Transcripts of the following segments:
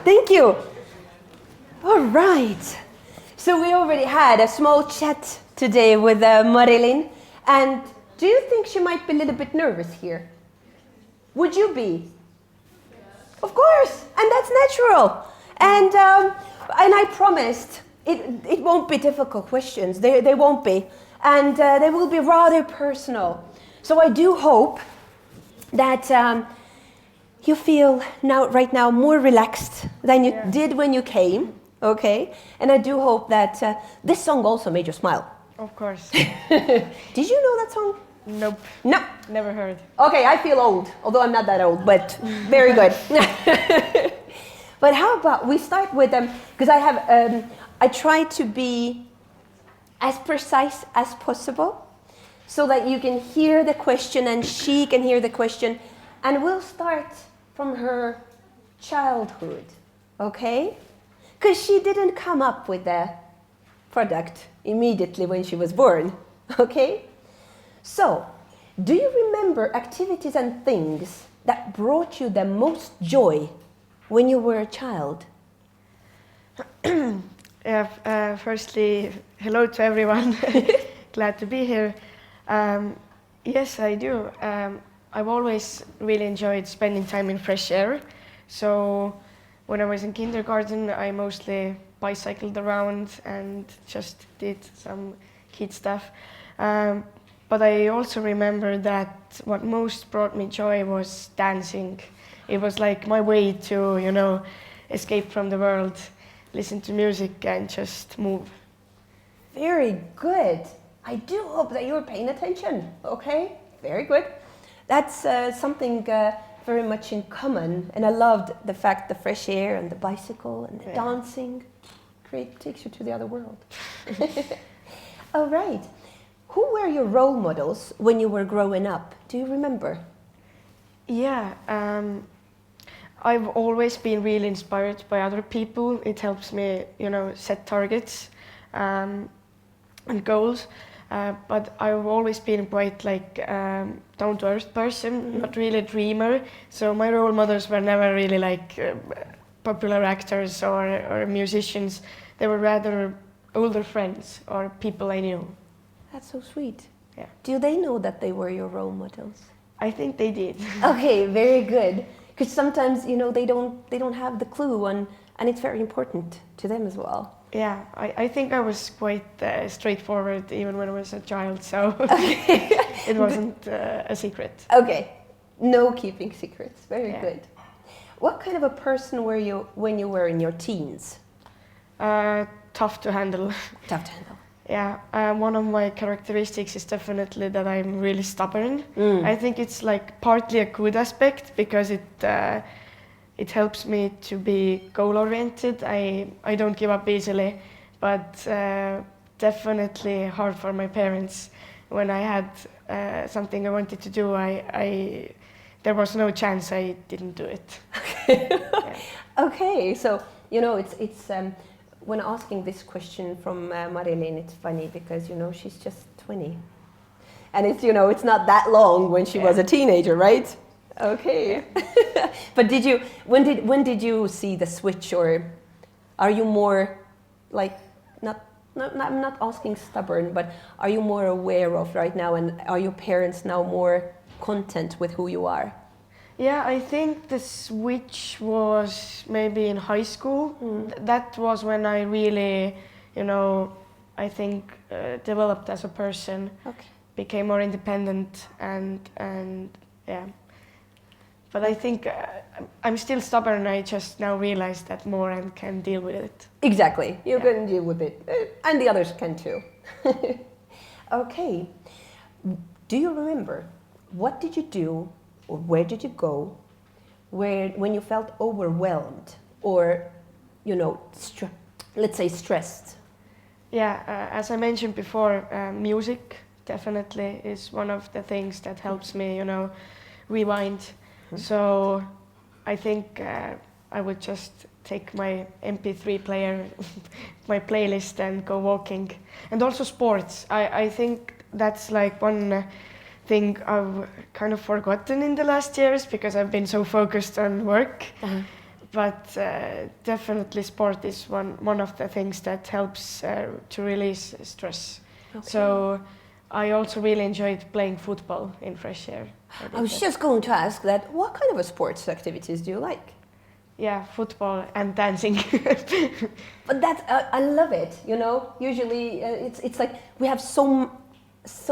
Thank you. All right. So we already had a small chat today with Marilin. And do you think she might be a little bit nervous here? Would you be? Of course, and that's natural. And I promised it won't be difficult questions. They won't be, and they will be rather personal. So I do hope that you feel right now more relaxed than you did when you came. Okay, and I do hope that this song also made you smile. Of course. Did you know that song? Nope. No. Never heard. Okay, I feel old, although I'm not that old, but very good. But how about we start with because I try to be as precise as possible so that you can hear the question and she can hear the question, and we'll start from her childhood, okay? Because she didn't come up with the product immediately when she was born, okay? So, do you remember activities and things that brought you the most joy when you were a child? Firstly, hello to everyone. Glad to be here. Yes, I do. I've always really enjoyed spending time in fresh air. So when I was in kindergarten, I mostly bicycled around and just did some kid stuff. But I also remember that what most brought me joy was dancing. It was like my way to, escape from the world, listen to music and just move. Very good. I do hope that you're paying attention, okay? Very good. That's something very much in common, and I loved the fact the fresh air and the bicycle and the dancing takes you to the other world. All right. Who were your role models when you were growing up? Do you remember? Yeah, I've always been really inspired by other people. It helps me, set targets and goals. But I've always been quite down-to-earth person, not really a dreamer. So my role models were never really popular actors or musicians. They were rather older friends or people I knew. That's so sweet. Yeah. Do they know that they were your role models? I think they did. Okay, very good. Because sometimes, they don't have the clue, and it's very important to them as well. Yeah, I think I was quite straightforward even when I was a child, so it wasn't a secret. Okay, no keeping secrets. Very good. What kind of a person were you when you were in your teens? Tough to handle. Tough to handle. Yeah, one of my characteristics is definitely that I'm really stubborn. I think it's partly a good aspect because it helps me to be goal-oriented. I don't give up easily, but definitely hard for my parents. When I had something I wanted to do, there was no chance I didn't do it. Okay, so it's when asking this question from Marilin, it's funny because she's just 20, and it's not that long when she was a teenager, right? Okay. But when did you see the switch, or are you more I'm not asking stubborn, but are you more aware of right now, and are your parents now more content with who you are? Yeah, I think the switch was maybe in high school. That was when I really, I think developed as a person. Okay. Became more independent and yeah. But I think I'm still stubborn. I just now realize that more and can deal with it. Exactly. You can deal with it. And the others can too. Okay. Do you remember, what did you do or where did you go when you felt overwhelmed or, let's say stressed? Yeah, as I mentioned before, music definitely is one of the things that helps me, rewind. So I think I would just take my MP3 player, my playlist, and go walking. And also sports. I think that's one think I've kind of forgotten in the last years because I've been so focused on work. But definitely sport is one of the things that helps to release stress. Okay. So I also really enjoyed playing football in fresh air. I was just going to ask that, what kind of sports activities do you like? Yeah, football and dancing. But that's, I love it, you know. Usually it's like we have so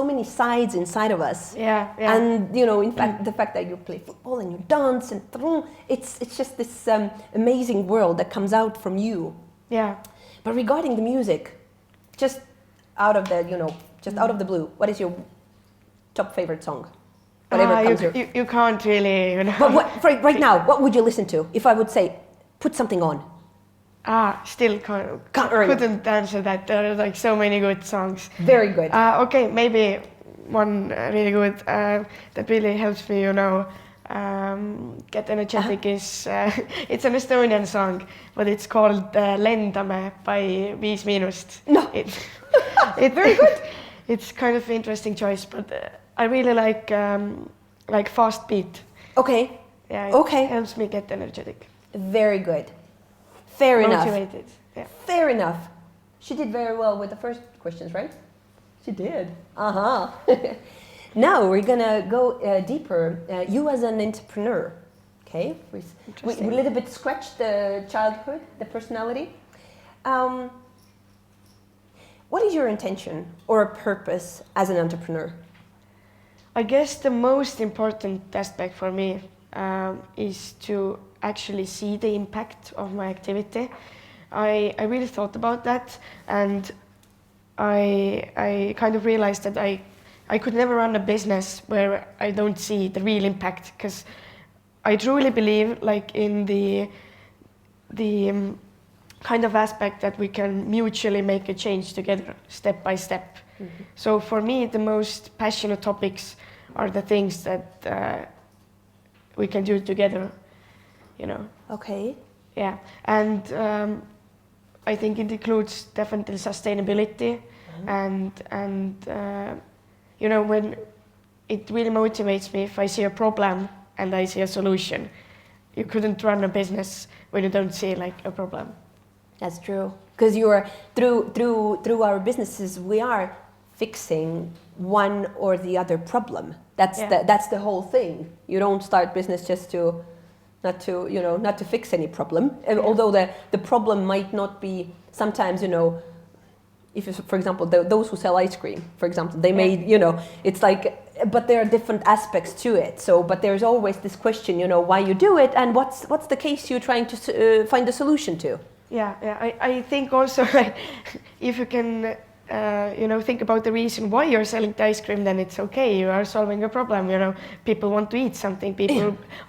many sides inside of us. Yeah. And you know, in fact, the fact that you play football and you dance and it's just this amazing world that comes out from you. Yeah. But regarding the music, just out of the, you know, just out of the blue, what is your top favorite song? Whatever comes you can't really, you know. But right now, what would you listen to if I would say, put something on? Still couldn't answer that. There are like so many good songs. Very good. Okay, maybe one really good that really helps me, you know, get energetic is, it's an Estonian song, but it's called Lendame by 5 Miinust. No. It's very good. It's kind of an interesting choice, but I really like fast beat. Okay. Yeah, it helps me get energetic. Very good. Fair enough. Motivated. Yeah. Fair enough. She did very well with the first questions, right? She did. Now we're gonna go deeper. You as an entrepreneur, okay? We a little bit scratched the childhood, the personality. What is your intention or a purpose as an entrepreneur? I guess the most important aspect for me is to actually see the impact of my activity. I really thought about that, and I kind of realized that I could never run a business where I don't see the real impact, because I truly believe like in the kind of aspect that we can mutually make a change together, step by step. Mm-hmm. So for me, the most passionate topics are the things that we can do together, you know. Okay. Yeah, and I think it includes definitely sustainability, and you know, when it really motivates me if I see a problem and I see a solution. You couldn't run a business when you don't see like a problem. That's true, because you are through our businesses we are fixing one or the other problem. That's the whole thing. You don't start business just to not to fix any problem. Although the problem might not be sometimes, you know, if you, for example, those who sell ice cream, for example, they made, you know, it's like, but there are different aspects to it. So, but there's always this question, you know, why you do it and what's the case you're trying to find a solution to. Yeah. I think also like if you can, you know, think about the reason why you're selling the ice cream, then it's okay. You are solving a problem. You know, people want to eat something.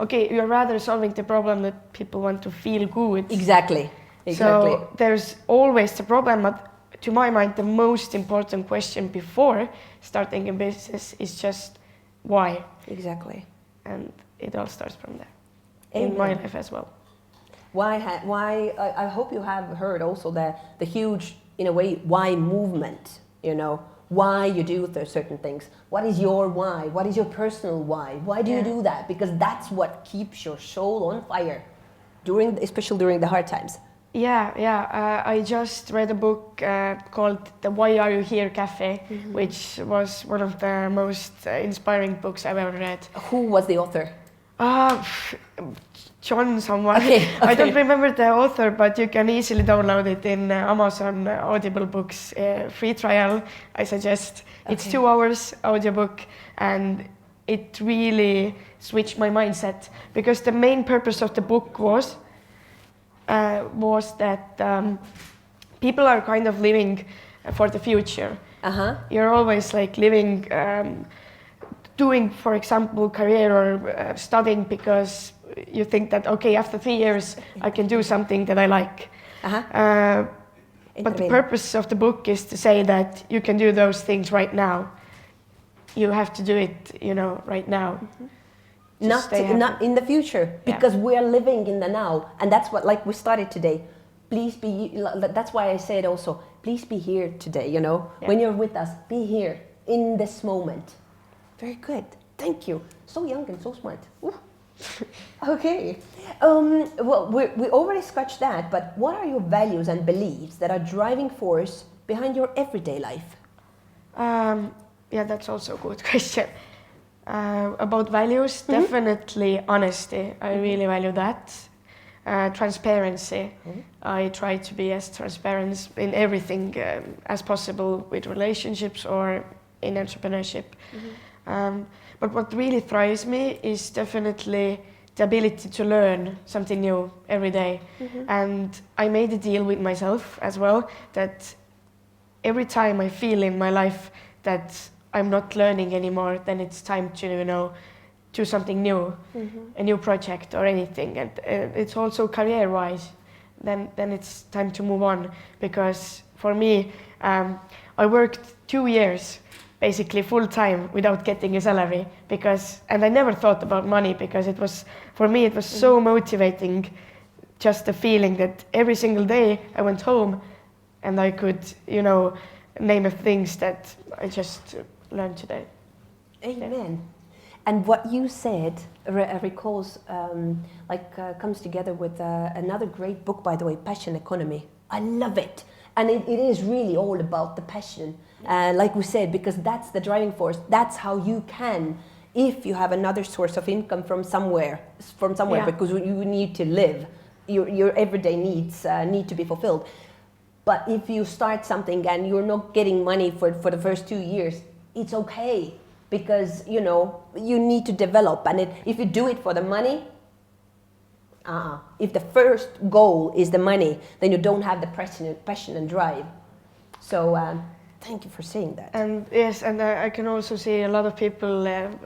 Okay, you're rather solving the problem that people want to feel good. Exactly. So there's always the problem, but to my mind, the most important question before starting a business is just why. Exactly. And it all starts from there. Amen. In my life as well. Why? I hope you have heard also the huge, in a way, why movement. You know, why you do certain things. What is your why? What is your personal why? Why do you do that? Because that's what keeps your soul on fire, especially during the hard times. Yeah. I just read a book called The Why Are You Here Cafe, which was one of the most inspiring books I've ever read. Who was the author? John someone. Okay. I don't remember the author, but you can easily download it in Amazon Audible books. Free trial, I suggest. Okay. It's 2 hours audiobook, and it really switched my mindset, because the main purpose of the book was that people are kind of living for the future. You're always like living, doing, for example, career or studying because you think that, okay, after 3 years I can do something that I like. But the purpose of the book is to say that you can do those things right now. You have to do it, you know, right now. Not in the future, because we are living in the now, and that's what, like we started today. Please be. That's why I said also, please be here today. You know, when you're with us, be here in this moment. Very good. Thank you. So young and so smart. Ooh. Okay. Well, we already scratched that, but what are your values and beliefs that are driving force behind your everyday life? Yeah, that's also a good question. About values, definitely honesty. I really value that. Transparency. I try to be as transparent in everything as possible with relationships or in entrepreneurship. But what really thrives me is definitely the ability to learn something new every day. And I made a deal with myself as well that every time I feel in my life that I'm not learning anymore, then it's time to, do something new, a new project or anything. And it's also career-wise, then it's time to move on. Because for me, I worked 2 years basically full-time without getting a salary and I never thought about money because for me it was so motivating, just the feeling that every single day I went home and I could, name of things that I just learned today. Amen. Yeah. And what you said recalls, comes together with another great book, by the way, Passion Economy. I love it. And it is really all about the passion, like we said, because that's the driving force. That's how you can, if you have another source of income from somewhere, because you need to live, your everyday needs need to be fulfilled. But if you start something and you're not getting money for the first 2 years, it's okay, because you need to develop. And if you do it for the money, if the first goal is the money, then you don't have the passion and drive. So thank you for saying that. And yes, and I can also see a lot of people in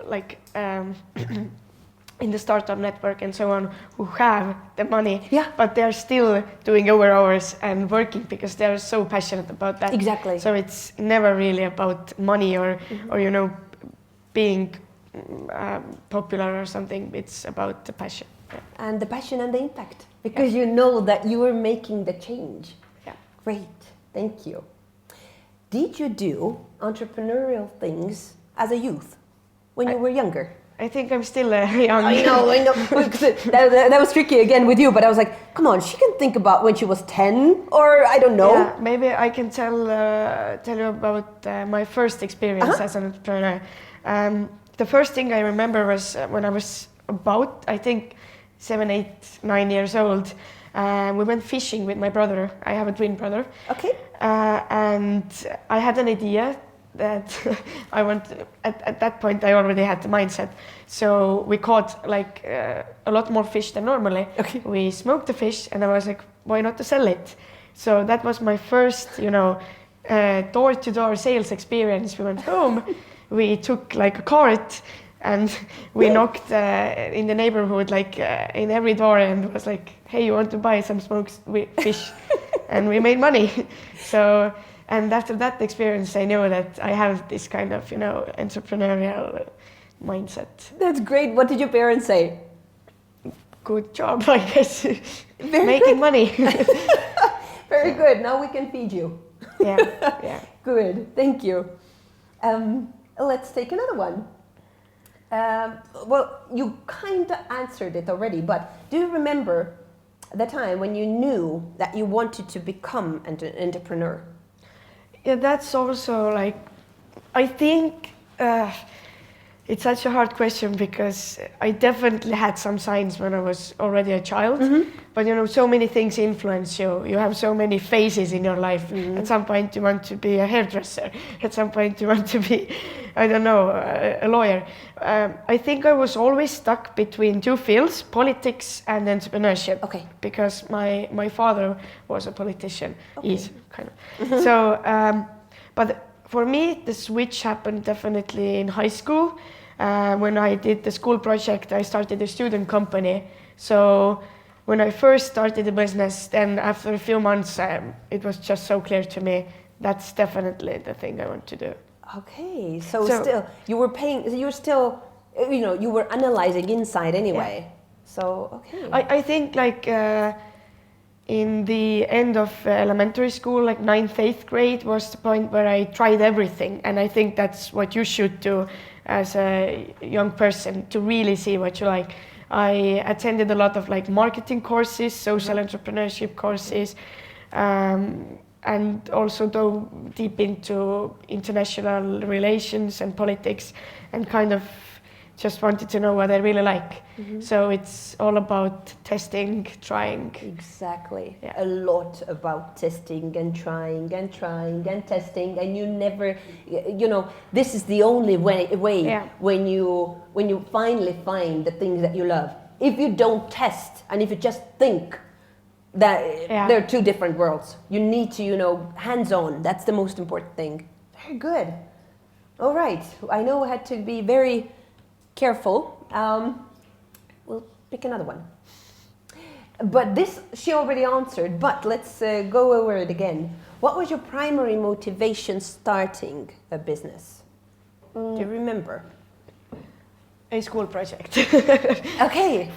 the startup network and so on who have the money, but they're still doing over hours and working because they're so passionate about that. Exactly. So it's never really about money or being popular or something. It's about the passion. And the passion and the impact, because you know that you are making the change. Yeah. Great, thank you. Did you do entrepreneurial things as a youth when you were younger? I think I'm still young. I know. that was tricky again with you, but I was like, come on, she can think about when she was 10 or I don't know. Yeah, maybe I can tell you about my first experience as an entrepreneur. The first thing I remember was when I was about, I think, 7, 8, 9 years old. We went fishing with my brother. I have a twin brother. Okay. And I had an idea that at that point I already had the mindset. So we caught a lot more fish than normally. Okay. We smoked the fish and I was like, why not to sell it? So that was my first, door-to-door sales experience. We went home, we took a cart and we knocked in the neighborhood, in every door, and was like, hey, you want to buy some smoked fish? And we made money. So, and after that experience, I know that I have this kind of, entrepreneurial mindset. That's great. What did your parents say? Good job, I guess. Making good. Money. Very good. Now we can feed you. Yeah. Good. Thank you. Let's take another one. Well, you kind of answered it already, but do you remember the time when you knew that you wanted to become an entrepreneur? Yeah, that's also I think it's such a hard question because I definitely had some signs when I was already a child, but so many things influence you. You have so many phases in your life. At some point you want to be a hairdresser. At some point you want to be, a lawyer. I think I was always stuck between two fields, politics and entrepreneurship. Okay. Because my father was a politician. Okay. He's kind of. So, but for me, the switch happened definitely in high school. When I did the school project, I started a student company. So when I first started the business, then after a few months, it was just so clear to me, that's definitely the thing I want to do. Okay, so still, you were analyzing inside anyway. Yeah. So, okay. I think in the end of elementary school, like 9th, 8th grade, was the point where I tried everything. And I think that's what you should do as a young person, to really see what you like. I attended a lot of like marketing courses, social entrepreneurship courses, and also dove deep into international relations and politics, and kind of just wanted to know what I really like. So it's all about testing, trying. Exactly. Yeah. A lot about testing and trying and trying and testing, and you never, this is the only way Yeah. when you finally find the things that you love. If you don't test and if you just think that they're two different worlds, you need to, hands-on. That's the most important thing. Very good. All right. I know I had to be very careful. We'll pick another one. But this she already answered, but let's go over it again. What was your primary motivation starting a business? Do you remember? A school project. Okay.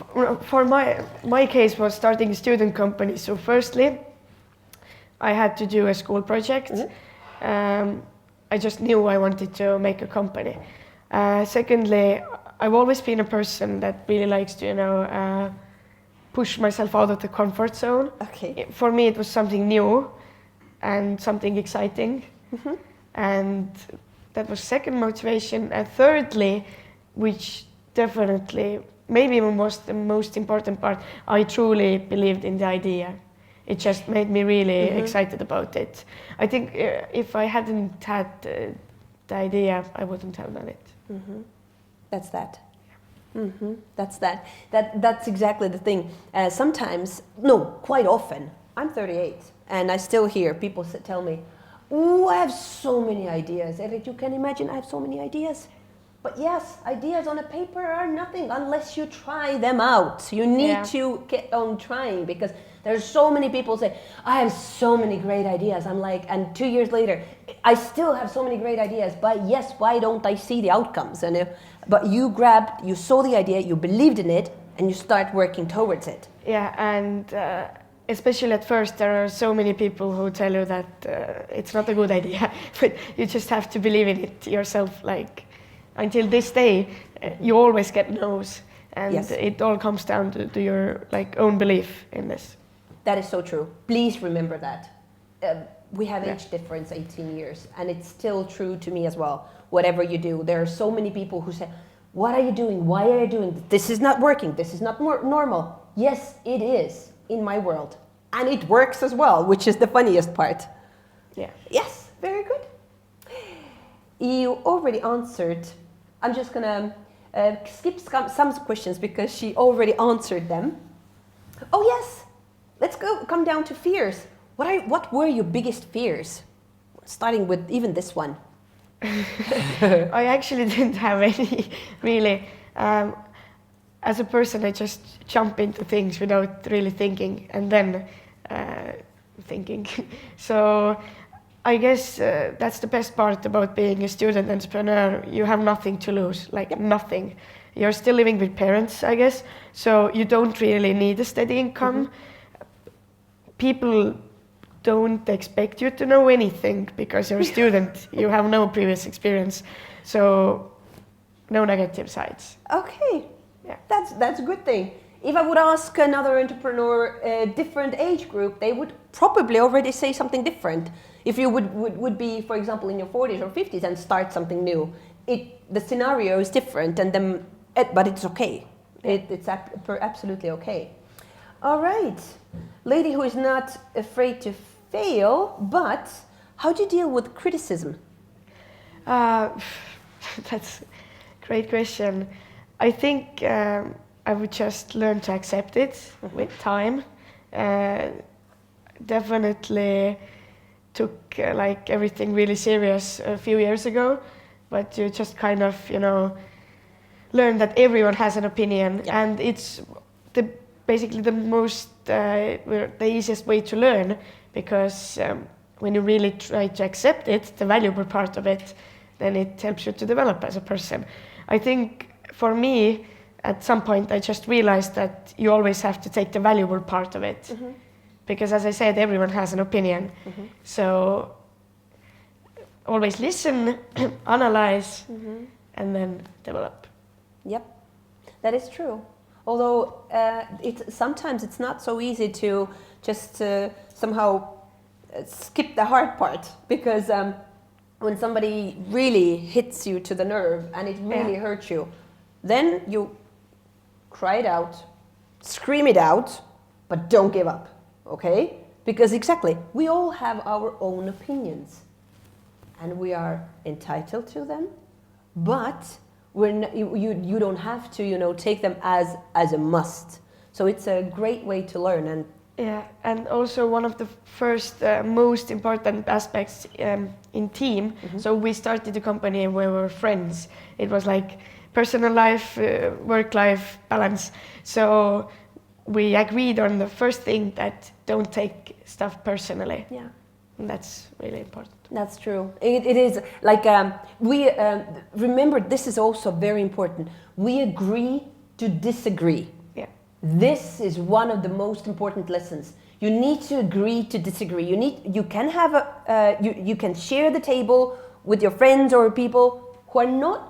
For my case was starting a student company. So firstly, I had to do a school project. I just knew I wanted to make a company. Secondly, I've always been a person that really likes to, push myself out of the comfort zone. Okay. For me, it was something new and something exciting. And that was second motivation. And thirdly, which definitely, maybe even was the most important part, I truly believed in the idea. It just made me really excited about it. I think if I hadn't had the idea, I wouldn't have done it. That's that. That's that. That's exactly the thing. Sometimes, no, quite often, I'm 38, and I still hear people tell me, "Oh, I have so many ideas." Errit, you can imagine I have so many ideas. But yes, ideas on a paper are nothing unless you try them out. You need to get on trying, because there's so many people say, "I have so many great ideas." I'm like, and 2 years later, I still have so many great ideas, but yes, why don't I see the outcomes? And but you saw the idea, you believed in it, and you start working towards it. Yeah, and especially at first, there are so many people who tell you that it's not a good idea, but you just have to believe in it yourself. Like, until this day, you always get no's, and it all comes down to your own belief in this. That is so true. Please remember that. We have age difference, 18 years, and it's still true to me as well. Whatever you do, there are so many people who say, "What are you doing? Why are you doing this? This is not working. This is not normal." Yes, it is in my world, and it works as well, which is the funniest part. Yeah. Yes, very good. You already answered. I'm just gonna skip some questions because she already answered them. Oh yes, let's come down to fears. What were your biggest fears? Starting with even this one. I actually didn't have any, really. As a person, I just jump into things without really thinking, and then thinking. So I guess that's the best part about being a student entrepreneur. You have nothing to lose, nothing. You're still living with parents, I guess, so you don't really need a steady income. People don't expect you to know anything because you're a student. You have no previous experience, so no negative sides. Okay, yeah, that's a good thing. If I would ask another entrepreneur, a different age group, they would probably already say something different. If you would be, for example, in your 40s or 50s and start something new, the scenario is different, but it's okay. It's absolutely okay. All right, lady who is not afraid to fail, but how do you deal with criticism? That's a great question. I think I would just learn to accept it with time. Definitely took everything really serious a few years ago, but you just kind of, learn that everyone has an opinion, and it's basically the easiest way to learn, because when you really try to accept it, the valuable part of it, then it helps you to develop as a person. I think for me, at some point, I just realized that you always have to take the valuable part of it, because as I said, everyone has an opinion. So always listen, analyze, and then develop. Yep, that is true. Although sometimes it's not so easy to just somehow skip the hard part, because when somebody really hits you to the nerve and it really hurts you, then you cry it out, scream it out, but don't give up, okay? Because exactly, we all have our own opinions and we are entitled to them, but you don't have to, take them as a must. So it's a great way to learn. And yeah, and also one of the first most important aspects in team. So we started the company where we were friends. It was like personal life, work-life balance. So we agreed on the first thing, that don't take stuff personally. Yeah, and that's really important. That's true. It is like we remember. This is also very important. We agree to disagree. Yeah. This is one of the most important lessons. You need to agree to disagree. You can have you can share the table with your friends or people who are not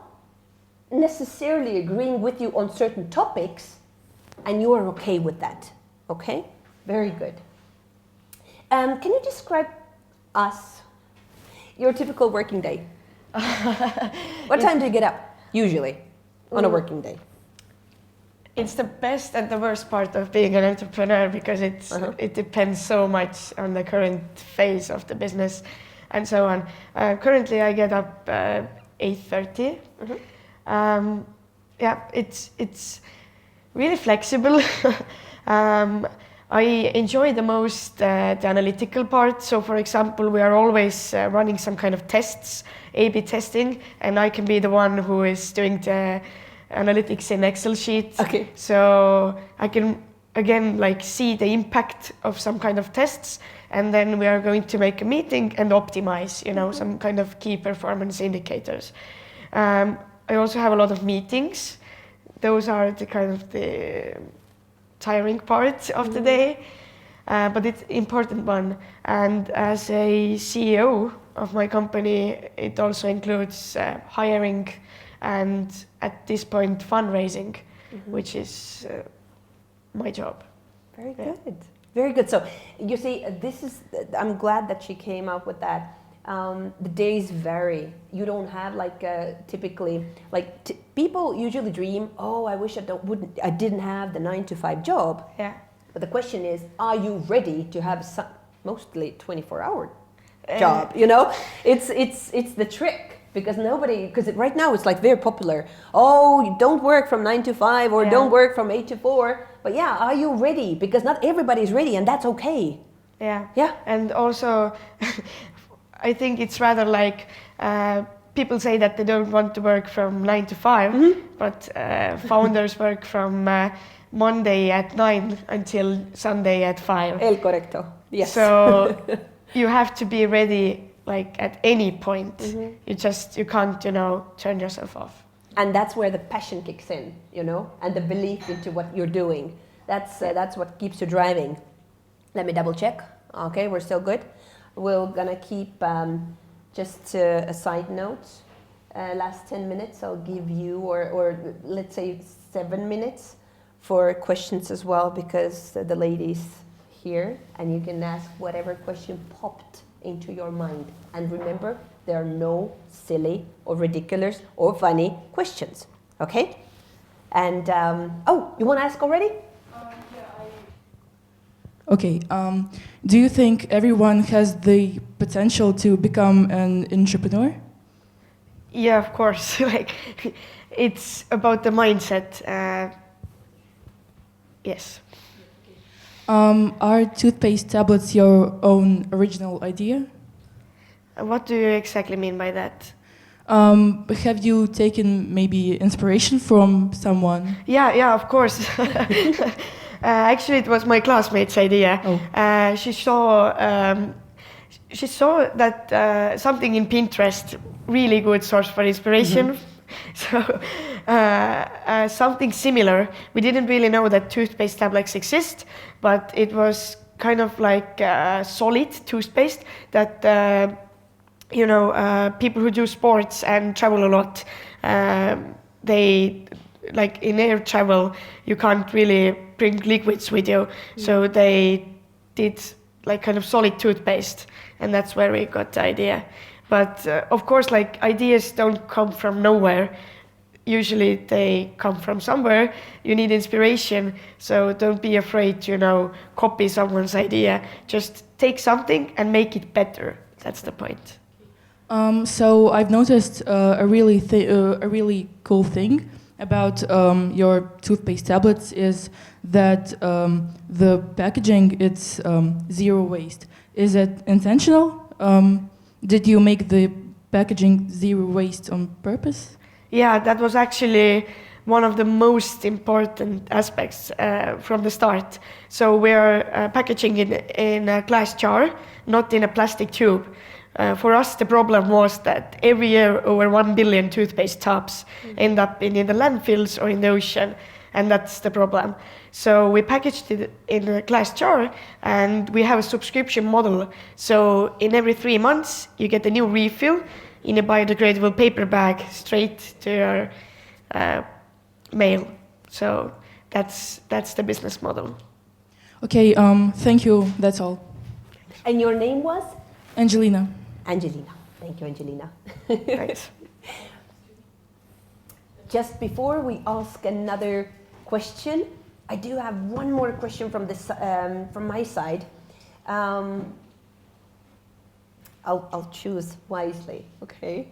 necessarily agreeing with you on certain topics, and you are okay with that. Okay, very good. Can you describe us, your typical working day? What time do you get up usually on a working day? It's the best and the worst part of being an entrepreneur, because it depends so much on the current phase of the business and so on. Currently I get up 8:30. Yeah, it's really flexible. I enjoy the most the analytical part. So for example, we are always running some kind of tests, A/B testing, and I can be the one who is doing the analytics in Excel sheet. Okay. So I can again see the impact of some kind of tests, and then we are going to make a meeting and optimize, some kind of key performance indicators. I also have a lot of meetings. Those are the kind of the tiring part of the day, but it's an important one. And as a CEO of my company, it also includes hiring and at this point fundraising, which is my job. Very good. Very good. So you see, I'm glad that she came up with that. The days vary. You don't have typically people usually dream, oh, I wish I didn't have the 9-to-5 job. Yeah. But the question is, are you ready to have mostly 24-hour job? It's the trick, because right now it's right now oh, you don't work from 9-to-5 or don't work from 8-to-4. But yeah, are you ready? Because not everybody is ready, and that's okay. Yeah. Yeah. And also I think it's rather people say that they don't want to work from 9-to-5, but founders work from Monday at 9 until Sunday at 5. El correcto. Yes. So you have to be ready at any point. You can't, turn yourself off. And that's where the passion kicks in, and the belief into what you're doing. That's what keeps you driving. Let me double check. Okay, we're still good. We're gonna keep just a side note. Last 10 minutes, I'll give you, or let's say 7 minutes for questions as well, because the ladies here, and you can ask whatever question popped into your mind. And remember, there are no silly or ridiculous or funny questions. Okay? And you want to ask already? Okay, do you think everyone has the potential to become an entrepreneur? Yeah, of course. It's about the mindset. Yes. Are toothpaste tablets your own original idea? What do you exactly mean by that? Have you taken maybe inspiration from someone? Yeah, of course. Actually, it was my classmate's idea. Oh. She saw that something in Pinterest, really good source for inspiration. So something similar. We didn't really know that toothpaste tablets exist, but it was kind of like solid toothpaste that people who do sports and travel a lot, they like in air travel you can't really bring liquids with you, so they did like kind of solid toothpaste, and that's where we got the idea. But of course, like ideas don't come from nowhere. Usually they come from somewhere. You need inspiration, so don't be afraid to copy someone's idea. Just take something and make it better. That's the point. So I've noticed a really cool thing about your toothpaste tablets is that the packaging, it's zero waste. Is it intentional? Did you make the packaging zero waste on purpose? Yeah, that was actually one of the most important aspects from the start. So we're packaging in a glass jar, not in a plastic tube. For us, the problem was that every year over 1 billion toothpaste tubs end up in the landfills or in the ocean, and that's the problem. So we packaged it in a glass jar, and we have a subscription model. So in every 3 months, you get a new refill in a biodegradable paper bag straight to your mail. So that's the business model. Okay, thank you, that's all. And your name was? Angelina. Angelina. Thank you, Angelina. Thanks. Just before we ask another question, I do have one more question from my side. I'll choose wisely, okay?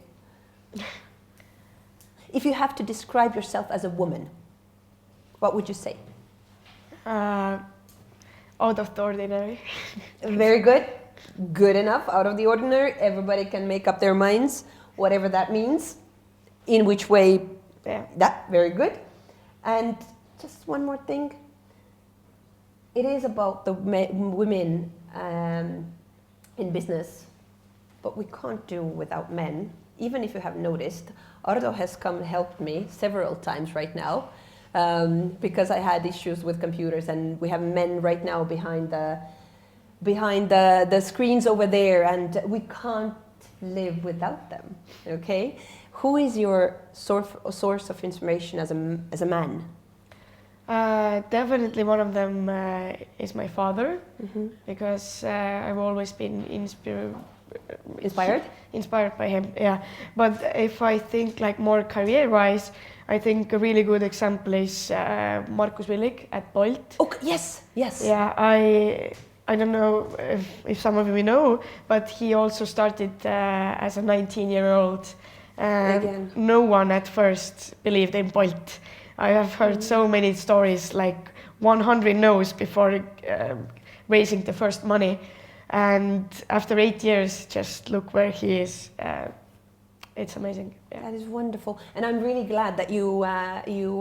If you have to describe yourself as a woman, what would you say? Out of the ordinary. Very good. Good enough. Out of the ordinary. Everybody can make up their minds, whatever that means. In which way? Yeah. That, very good. And just one more thing. It is about the women in business, but we can't do without men. Even if you have noticed, Ardo has come and helped me several times right now because I had issues with computers, and we have men right now behind the screens over there, and we can't live without them. Okay, who is your source of inspiration as a man? Definitely one of them is my father, because I've always been inspired by him. Yeah, but if I think like more career-wise, I think a really good example is Markus Willig at Bolt. Oh yes. Yeah, I don't know if some of you know, but he also started as a 19-year-old. Again. No one at first believed in Bolt. I have heard so many stories, like 100 no's before raising the first money. And after 8 years, just look where he is. It's amazing. Yeah. That is wonderful. And I'm really glad that you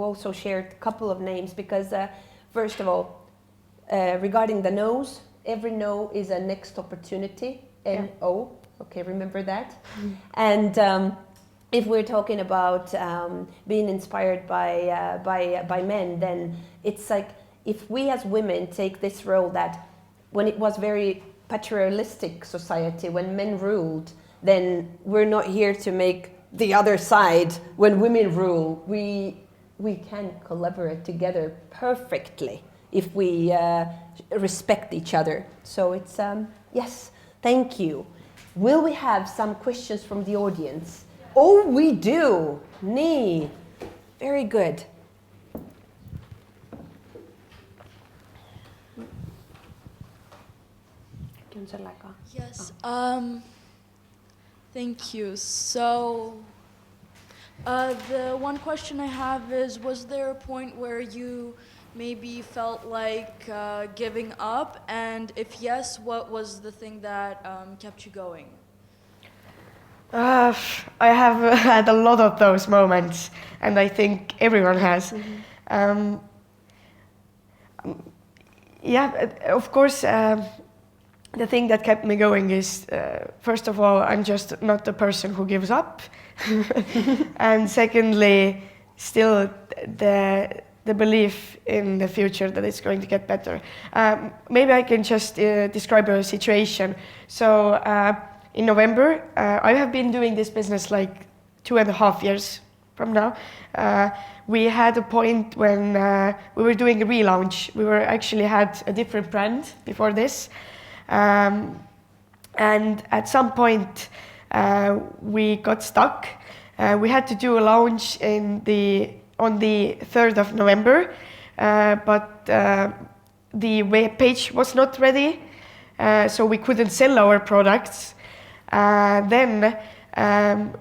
also shared a couple of names, because first of all, regarding the no's, every no is a next opportunity. N-O. Okay, remember that? And if we're talking about being inspired by men, then it's like if we as women take this role that when it was very patriarchalistic society, when men ruled, then we're not here to make the other side. When women rule, we can collaborate together perfectly if we respect each other. So it's, yes, thank you. Will we have some questions from the audience? Oh, we do. Nee. Very good. Yes. Thank you. So, the one question I have is, was there a point where you maybe felt like giving up? And if yes, what was the thing that kept you going? I have had a lot of those moments, and I think everyone has. Yeah, of course, the thing that kept me going is, first of all, I'm just not the person who gives up. And secondly, still the the belief in the future that it's going to get better. Maybe I can just describe a situation. So in November, I have been doing this business like 2.5 years from now. We had a point when we were doing a relaunch. We were actually had a different brand before this. And at some point, we got stuck. We had to do a launch on the 3rd of November, but the web page was not ready, so we couldn't sell our products. Then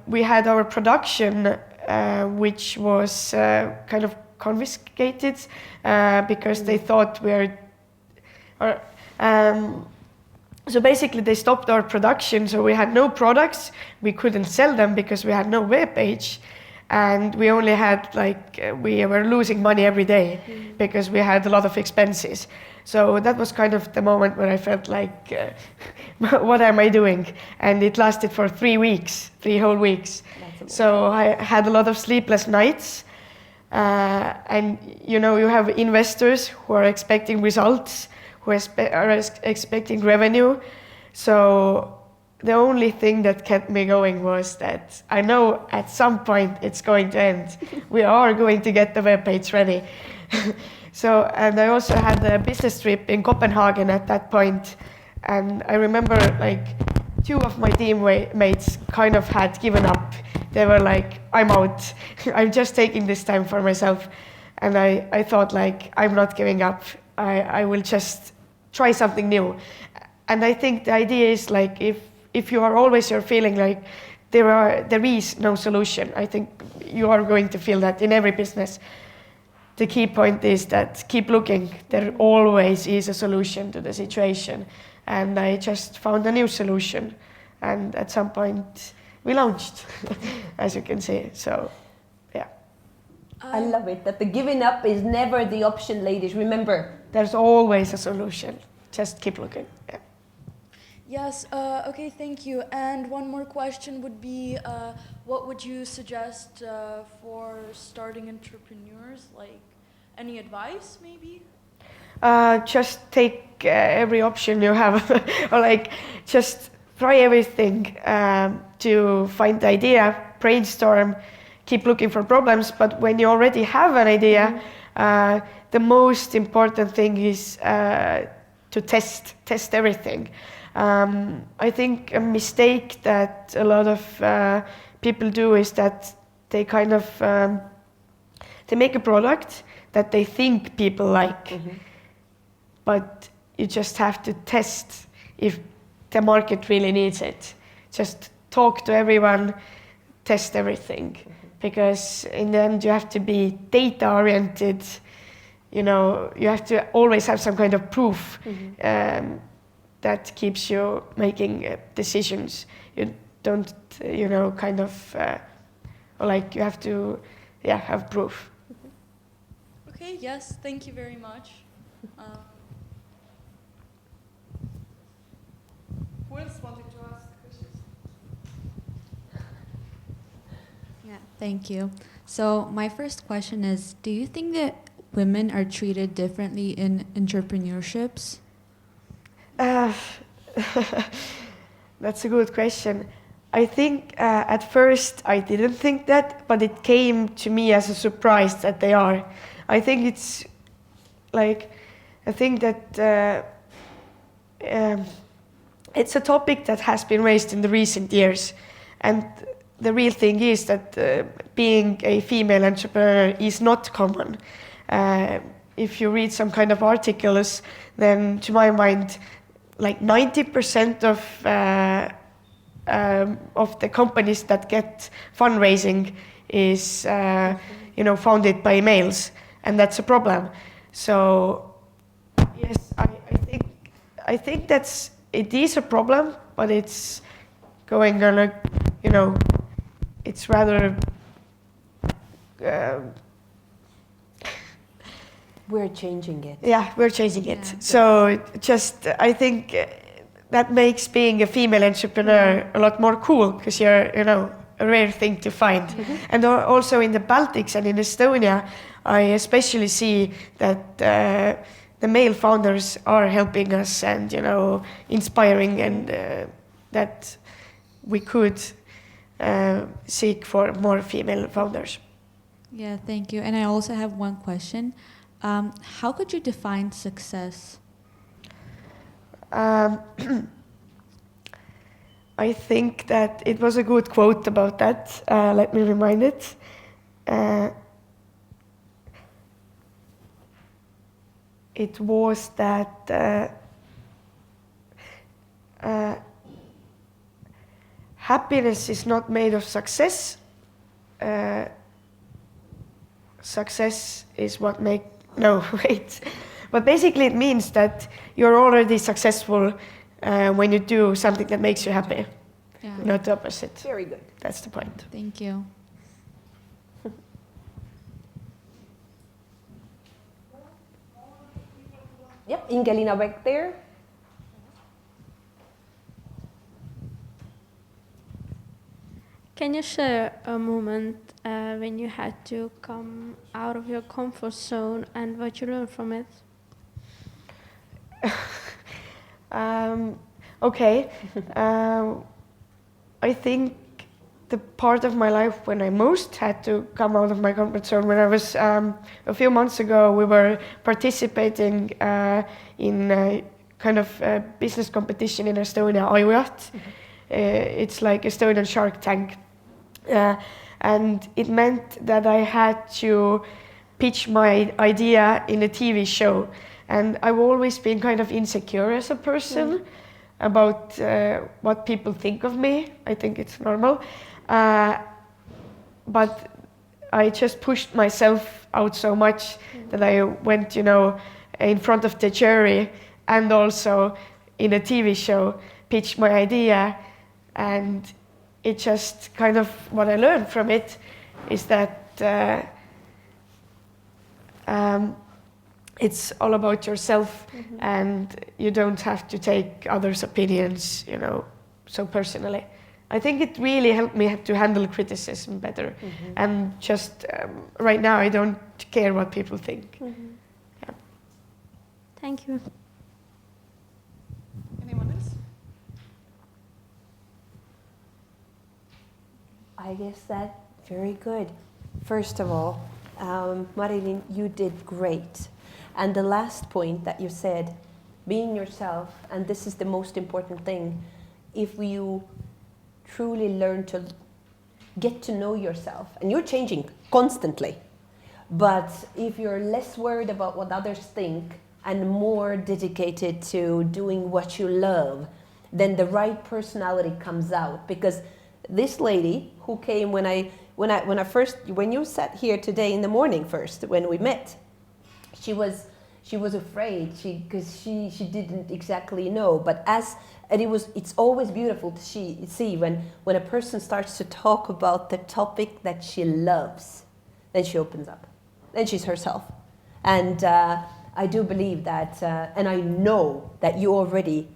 we had our production, which was kind of confiscated because they thought so basically they stopped our production, so we had no products, we couldn't sell them because we had no web page, and we only had we were losing money every day because we had a lot of expenses. So that was kind of the moment where I felt like, what am I doing? And it lasted for 3 weeks, 3 whole weeks. So I had a lot of sleepless nights, and you have investors who are expecting results, who are expecting revenue. So the only thing that kept me going was that I know at some point it's going to end. We are going to get the webpage ready. So, and I also had a business trip in Copenhagen at that point. And I remember 2 of my teammates kind of had given up. They were like, I'm out. I'm just taking this time for myself. And I thought I'm not giving up. I will just try something new. And I think the idea is if you are always feeling like there is no solution, I think you are going to feel that in every business. The key point is that keep looking. There always is a solution to the situation. And I just found a new solution. And at some point we launched, as you can see. So, yeah. I love it, that the giving up is never the option, ladies. Remember, there's always a solution. Just keep looking. Yeah. Yes, okay, thank you. And one more question would be, what would you suggest for starting entrepreneurs? Any advice, maybe? Just take every option you have, or just try everything to find the idea, brainstorm, keep looking for problems. But when you already have an idea, the most important thing is to test everything. I think a mistake that a lot of people do is that they kind of they make a product that they think people like, but you just have to test if the market really needs it. Just talk to everyone, test everything, because in the end you have to be data oriented. You have to always have some kind of proof that keeps you making decisions. You don't, kind of, you have to, have proof. Okay, yes, thank you very much. Who else wanted to ask questions? Yeah, thank you. So my first question is, do you think that women are treated differently in entrepreneurships? That's a good question. I think at first I didn't think that, but it came to me as a surprise that they are. I think it's I think that it's a topic that has been raised in the recent years, and the real thing is that being a female entrepreneur is not common. If you read some kind of articles, then to my mind, 90% of the companies that get fundraising is founded by males, and that's a problem. So yes, I think it is a problem, but it's going on it's rather we're changing it. Yeah, we're changing it. Yeah. So I think that makes being a female entrepreneur a lot more cool, because you're a rare thing to find. And also in the Baltics and in Estonia, I especially see that the male founders are helping us and, you know, inspiring, and that we could seek for more female founders. Yeah, thank you. And I also have one question. How could you define success? I think that it was a good quote about that. Let me remind it. It was that happiness is not made of success. Success is what make... No, wait. But basically it means that you're already successful when you do something that makes you happy. Yeah. Not the opposite. Very good. That's the point. Thank you. Yep, Ingelina back there. Can you share a moment when you had to come out of your comfort zone and what you learned from it? Okay. I think the part of my life when I most had to come out of my comfort zone, when I was a few months ago, we were participating in a kind of business competition in Estonia, Errit. It's like Estonian Shark Tank. And it meant that I had to pitch my idea in a TV show. And I've always been kind of insecure as a person about what people think of me. I think it's normal. But I just pushed myself out so much that I went, you know, in front of the jury and also in a TV show, pitched my idea. And it just kind of, what I learned from it is that it's all about yourself, and you don't have to take others' opinions, you know, so personally. I think it really helped me to handle criticism better. And just right now, I don't care what people think. Yeah. Thank you. Anyone else? I guess that's very good. First of all, Marilin, you did great. And the last point that you said, being yourself, and this is the most important thing, if you truly learn to get to know yourself, and you're changing constantly, but if you're less worried about what others think and more dedicated to doing what you love, then the right personality comes out. Because this lady who came when you sat here today in the morning first, when we met, she was afraid because she didn't exactly know. But it's always beautiful to see when a person starts to talk about the topic that she loves, then she opens up, then she's herself. And I do believe that, and I know that you already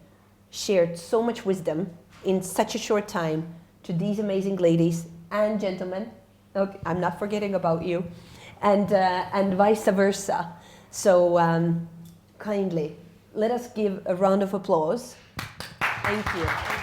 shared so much wisdom in such a short time to these amazing ladies and gentlemen. Okay, I'm not forgetting about you, and vice versa. So kindly, let us give a round of applause. Thank you.